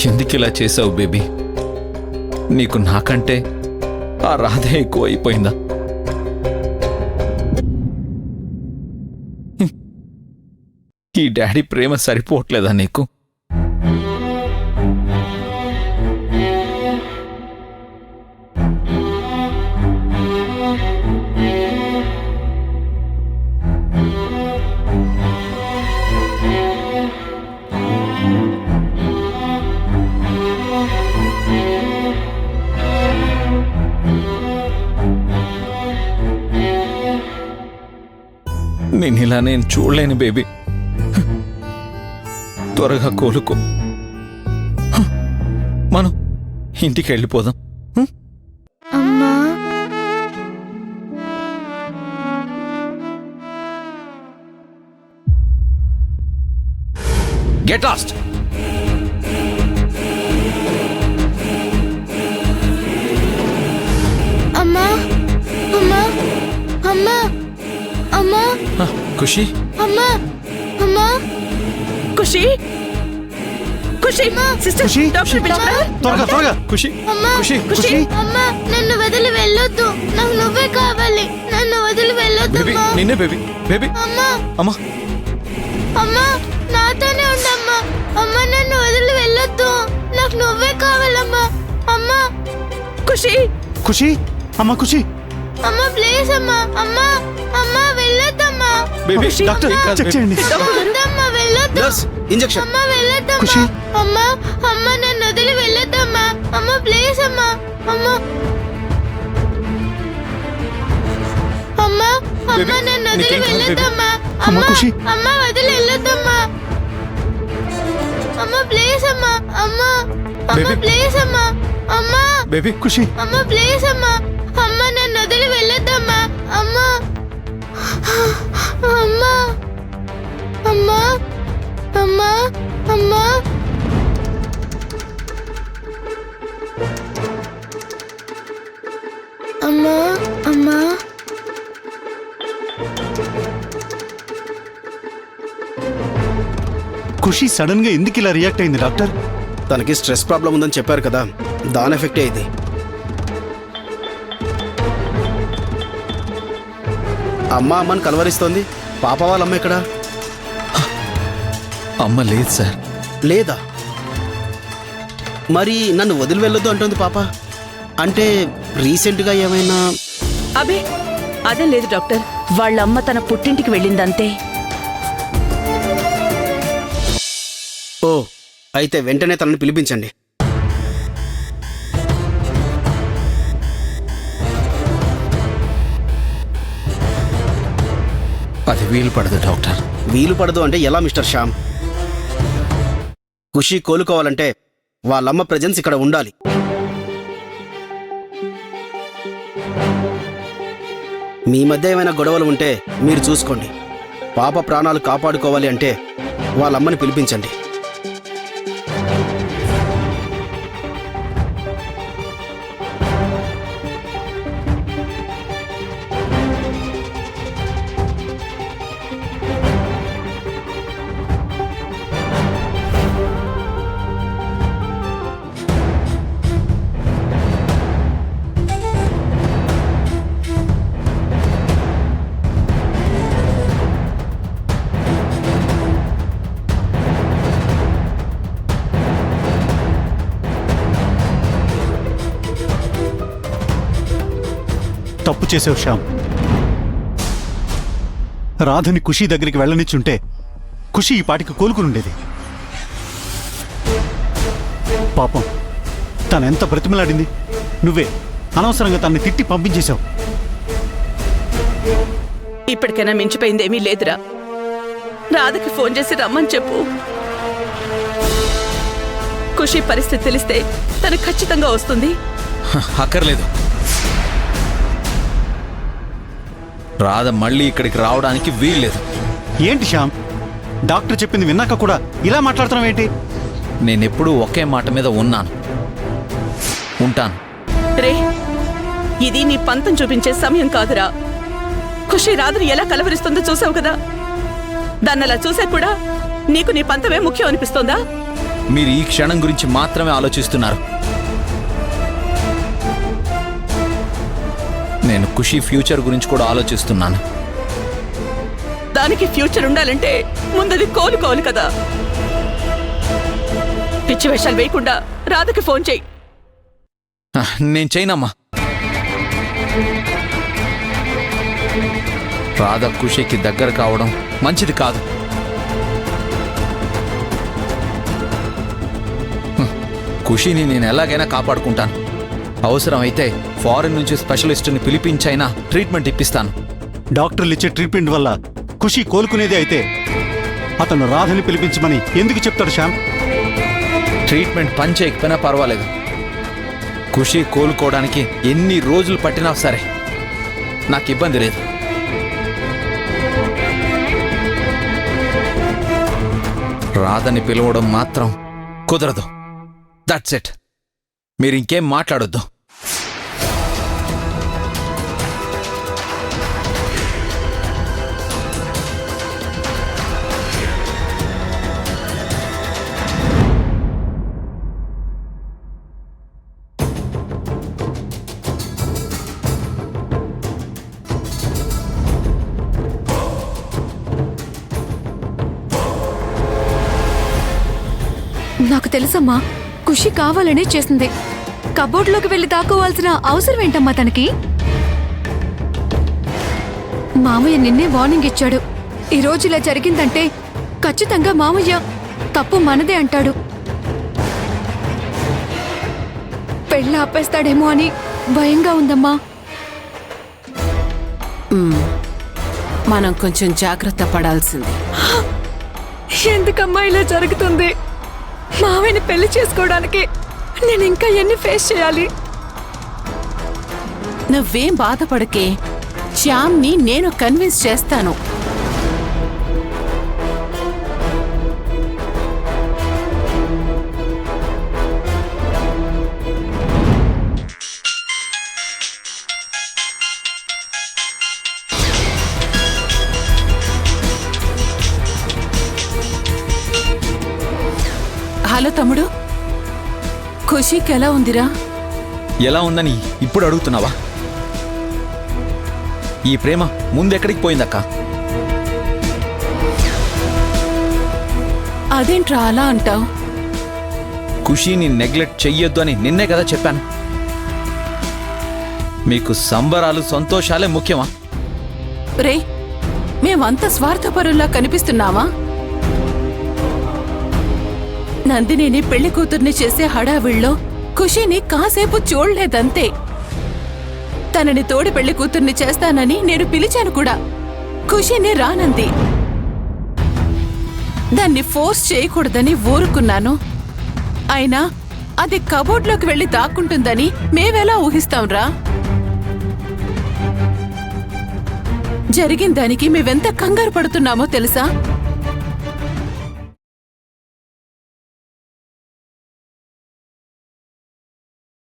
ఎందుకు ఇలా చేసావు బేబీ? నీకు నాకంటే ఆ రాధే ఎక్కువ అయిపోయిందా? ఈ డాడీ ప్రేమ సరిపోవట్లేదా నీకు? నేను చూడలేను బేబీ. త్వరగా కోలుకో. మనం ఇంటికి వెళ్ళిపోదాం. అమ్మా, గెట్ లాస్ట్. అమ్మా, అమ్మా, అమ్మా, అమ్మా, ఖుషి, అమ్మా, అమ్మా, ఖుషి, ఖుషి, సిస్టర్, ఖుషి, డాక్టర్ పిలిచారా? త్వరగా త్వరగా. ఖుషి, అమ్మా, ఖుషి, ఖుషి, అమ్మా, నన్ను వదిలి వెళ్ళొద్దు. నాకు నువ్వే కావాలి. నన్ను వదిలి వెళ్ళొద్దు. బేబీ, అమ్మా, నిన్నే బేబీ. బేబీ, అమ్మా, అమ్మా, అమ్మా, నాతోనే ఉండమ్మా. అమ్మా, నన్ను వదిలి వెళ్ళొద్దు. నాకు నువ్వే కావాలమ్మా. అమ్మా, ఖుషి, ఖుషి, అమ్మ ఖుషి. అమ్మా, ప్లీజ్ అమ్మా. అమ్మా, అమ్మా, వెళ్ళొద్దమ్మా. బేబీ, డాక్టర్ చెక్ చేయండి. వద్దమ్మా, వెళ్ళొద్దు. ఇంజెక్షన్. అమ్మా, వెళ్ళొద్దమ్మా. ఖుషి. అమ్మా, అమ్మా, నన్ను వదిలి వెళ్ళొద్దమ్మా. అమ్మా, ప్లీజ్ అమ్మా. అమ్మా, అమ్మా, అమ్మా, బేబీ, నన్ను వదిలి నీకేం కాదు, వెళ్ళొద్దమ్మా. అమ్మ, అమ్మా, ఖుషి. అమ్మా, వదిలి వెళ్ళొద్దమ్మా. అమ్మా, ప్లీజ్ అమ్మా. అమ్మా, అమ్మా, బేబీ. ప్లీజ్ అమ్మా. అమ్మా, బేబీ, ఖుషి, అమ్మా, ప్లీజ్ అమ్మా. అమ్మా, నన్ను వదిలి వెళ్ళొద్దమ్మా. అమ్మా, అమ్మా, అమ్మా, అమ్మా, అమ్మా. అమ్మా, అమ్మా. ఖుషి సడన్ గా ఎందుకు ఇలా రియాక్ట్ అయింది డాక్టర్? తనకి స్ట్రెస్ ప్రాబ్లం ఉందని చెప్పారు కదా, దాని ఎఫెక్టే ఇది. అమ్మని కలవరిస్తోంది. పాప వాళ్ళ అమ్మ ఎక్కడా? అమ్మ లేదు సార్. లేదా? మరి నన్ను వదిలి వెళ్ళొద్దు అంటుంది పాప. అంటే రీసెంట్గా ఏమైనా? అబే అదే లేదు డాక్టర్, వాళ్ళమ్మ తన పుట్టింటికి వెళ్ళిందంతే. ఓ, అయితే వెంటనే తనని పిలిపించండి. అది వీలు పడదు డాక్టర్. వీలు పడదు అంటే ఎలా మిస్టర్ శ్యామ్? ఖుషి కోలుకోవాలంటే వాళ్ళమ్మ ప్రెజెన్స్ ఇక్కడ ఉండాలి. మీ మధ్య ఏమైనా గొడవలు ఉంటే మీరు చూసుకోండి. పాప ప్రాణాలు కాపాడుకోవాలి అంటే వాళ్ళమ్మని పిలిపించండి. తప్పు చేసావు శ్యామ్. రాధని ఖుషి దగ్గరికి వెళ్ళనిచ్చుంటే ఖుషి ఈ పాటికి కోలుకుని ఉండేది. పాపం తనెంత బ్రతిమలాడింది. నువ్వే అనవసరంగా తనని తిట్టి పంపించేశావు. ఇప్పటికైనా మించిపోయిందేమీ లేదురా. రాధకి ఫోన్ చేసి రమ్మని చెప్పు. ఖుషి పరిస్థితి తెలిస్తే తను ఖచ్చితంగా వస్తుంది. అక్కర్లేదు. రాధ మళ్ళీ ఇక్కడికి రావడానికి వీల్లేదు. ఏంటి శ్యామ్, డాక్టర్ చెప్పింది విన్నాక కూడా ఇలా మాట్లాడుతున్నావు ఏంటి? నేనెప్పుడూ ఒకే మాట మీద ఉంటాను. రే, ఇది నీ పంతం చూపించే సమయం కాదురా. ఖుషి రాధని ఎలా కలవరిస్తుందో చూసావు కదా. దాన్నలా చూసా కూడా నీకు నీ పంతమే ముఖ్యం అనిపిస్తోందా? మీరు ఈ క్షణం గురించి మాత్రమే ఆలోచిస్తున్నారు. నేను ఖుషి ఫ్యూచర్ గురించి కూడా ఆలోచిస్తున్నాను. దానికి ఫ్యూచర్ ఉండాలంటే ముందది కోలుకోవాలి కదా. పిచ్చి వేషాలు వేయకుండా రాధకి ఫోన్ చేయి. నేను చేయనమ్మా. రాధ ఖుషికి దగ్గర కావడం మంచిది కాదు. ఖుషిని నేను ఎలాగైనా కాపాడుకుంటాను. అవసరమైతే ఫారెన్ నుంచి స్పెషలిస్టుని పిలిపించైనా ట్రీట్మెంట్ ఇప్పిస్తాను. డాక్టర్లు ఇచ్చే ట్రీట్మెంట్ వల్ల ఖుషి కోలుకునేదే అయితే అతను రాధని పిలిపించమని ఎందుకు చెప్తాడు శ్యామ్? ట్రీట్మెంట్ పని చేయకపోయినా పర్వాలేదు. ఖుషి కోలుకోవడానికి ఎన్ని రోజులు పట్టినా సరే నాకు ఇబ్బంది లేదు. రాధని పిలవడం మాత్రం కుదరదు. That's it. మీరు ఇంకేం మాట్లాడొద్దు. నాకు తెలుసమ్మా, ఖుషి కావాలనే చేసింది. కబోర్డ్లోకి వెళ్ళి దాక్కోవాల్సిన అవసరం ఏంటమ్మా తనకి? మామయ్య నిన్నే వార్నింగ్ ఇచ్చాడు. ఈ రోజు ఇలా జరిగిందంటే ఖచ్చితంగా మామయ్య తప్పు మనదే అంటాడు. పెళ్ళి ఆపేస్తాడేమో అని భయంగా ఉందమ్మా. మనం కొంచెం జాగ్రత్త పడాల్సింది. ఎందుకమ్మా ఇలా జరుగుతుంది? మావయ్యని పెళ్లి చేసుకోవడానికి నేను ఇంకా ఎన్ని ఫేస్ చేయాలి? నువ్వేం బాధపడకే, శ్యామ్ని నేను కన్విన్స్ చేస్తాను. హలో తమ్ముడు, ఖుషికి ఎలా ఉందిరా? ఎలా ఉందని ఇప్పుడు అడుగుతున్నావా? ఈ ప్రేమ ముందెక్కడికి పోయిందక్క? అదేంట్రా అలా అంటావు? ఖుషీని నెగ్లెక్ట్ చెయ్యొద్దు అని నిన్నే కదా చెప్పాను. మీకు సంబరాలు సంతోషాలే ముఖ్యమా? రే, మేమంత స్వార్థపరుల్లా కనిపిస్తున్నావా? నందినిని పెళ్లి కూతుర్ని చేసే హడావిళ్ళో ఖుషీని కాసేపు చూడలేదంతే. తనని తోడి పెళ్లి కూతుర్ని చేస్తానని నేను పిలిచాను కూడా. ఖుషీని రానంది. దాన్ని ఫోర్స్ చేయకూడదని ఊరుకున్నాను. అయినా అది కబోర్డ్లోకి వెళ్లి దాక్కుంటుందని మేవెలా ఊహిస్తాంరా? జరిగిన దానికి మేవెంత కంగారు పడుతున్నామో తెలుసా?